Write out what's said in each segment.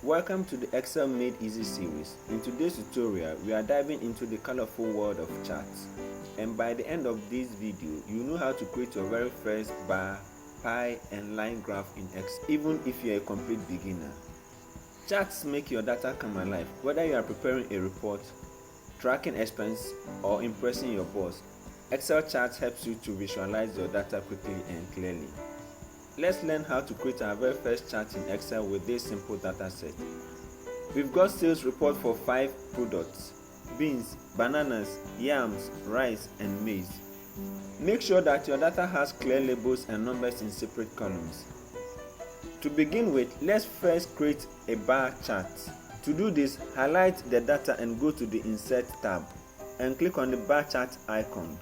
Welcome to the Excel Made Easy series. In today's tutorial, we are diving into the colorful world of charts. And by the end of this video, you know how to create your very first bar, pie, and line graph in Excel, even if you are a complete beginner. Charts make your data come alive, whether you are preparing a report, tracking expense, or impressing your boss. Excel charts helps you to visualize your data quickly and clearly. Let's learn how to create our very first chart in Excel with this simple data set. We've got sales report for 5 products: beans, bananas, yams, rice, and maize. Make sure that your data has clear labels and numbers in separate columns. To begin with, let's first create a bar chart. To do this, highlight the data and go to the Insert tab and click on the bar chart icon.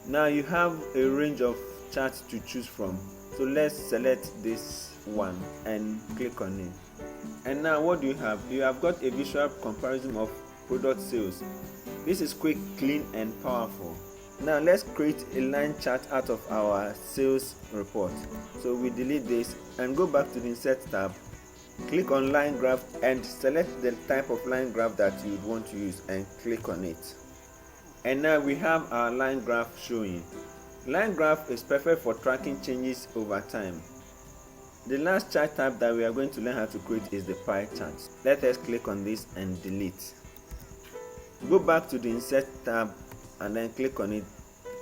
Now you have a range of charts to choose from. So let's select this one and click on it. And now what do you have? You have got a visual comparison of product sales. This is quick, clean, and powerful. Now let's create a line chart out of our sales report. So we delete this and go back to the Insert tab. Click on line graph and select the type of line graph that you would want to use and click on it. And now we have our line graph showing. Line graph is perfect for tracking changes over time. The last chart type that we are going to learn how to create is the pie chart. Let us click on this and delete. Go back to the Insert tab and then click on it,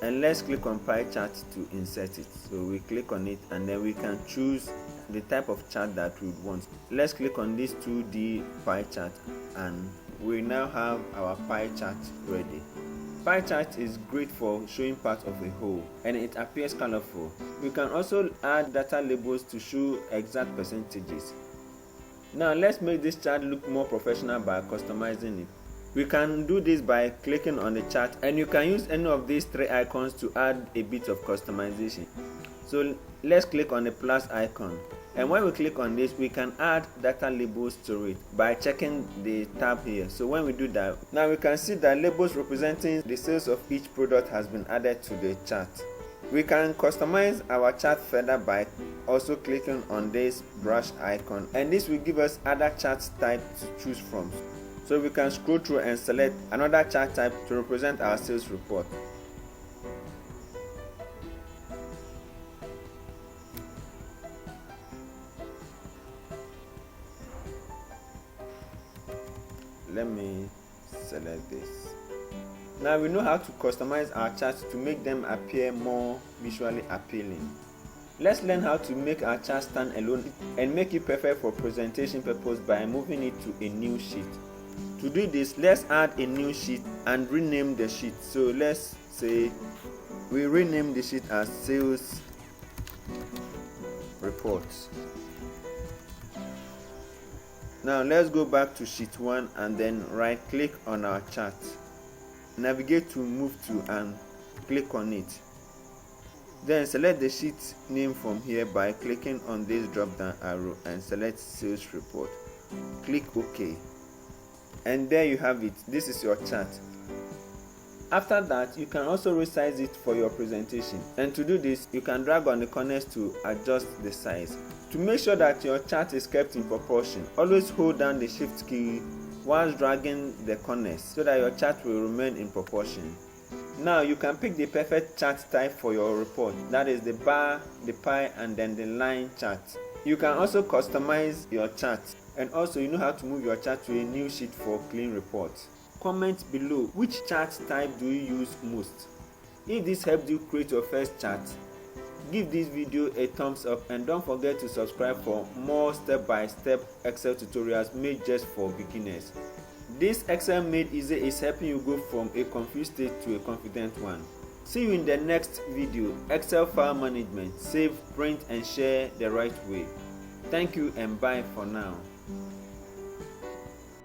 and let's click on pie chart to insert it. So we click on it and then we can choose the type of chart that we want. Let's click on this 2D pie chart and we now have our pie chart ready. Pie chart is great for showing part of a whole and it appears colorful. We can also add data labels to show exact percentages. Now let's make this chart look more professional by customizing it. We can do this by clicking on the chart, and you can use any of these 3 icons to add a bit of customization. So let's click on the plus icon, and when we click on this, we can add data labels to it by checking the tab here. So when we do that, now we can see that labels representing the sales of each product has been added to the chart. We can customize our chart further by also clicking on this brush icon, and this will give us other chart types to choose from. So we can scroll through and select another chart type to represent our sales report. Let me select this. Now we know how to customize our charts to make them appear more visually appealing. Let's learn how to make our chart stand alone and make it perfect for presentation purpose by moving it to a new sheet. To do this, let's add a new sheet and rename the sheet. So let's say we rename the sheet as sales reports. Now let's go back to sheet 1 and then right click on our chart. Navigate to move to and click on it. Then select the sheet name from here by clicking on this drop down arrow and select sales report. Click OK. And there you have it. This is your chart. After that, you can also resize it for your presentation. And to do this, you can drag on the corners to adjust the size. To make sure that your chart is kept in proportion, always hold down the shift key whilst dragging the corners so that your chart will remain in proportion. Now you can pick the perfect chart type for your report. That is the bar, the pie, and then the line chart. You can also customize your chart, and also you know how to move your chart to a new sheet for clean reports. Comment below which chart type do you use most. If this helped you create your first chart, give this video a thumbs up and don't forget to subscribe for more step-by-step Excel tutorials made just for beginners. This Excel Made Easy is helping you go from a confused state to a confident one. See you in the next video. Excel file management. Save, print, and share the right way. Thank you and bye for now.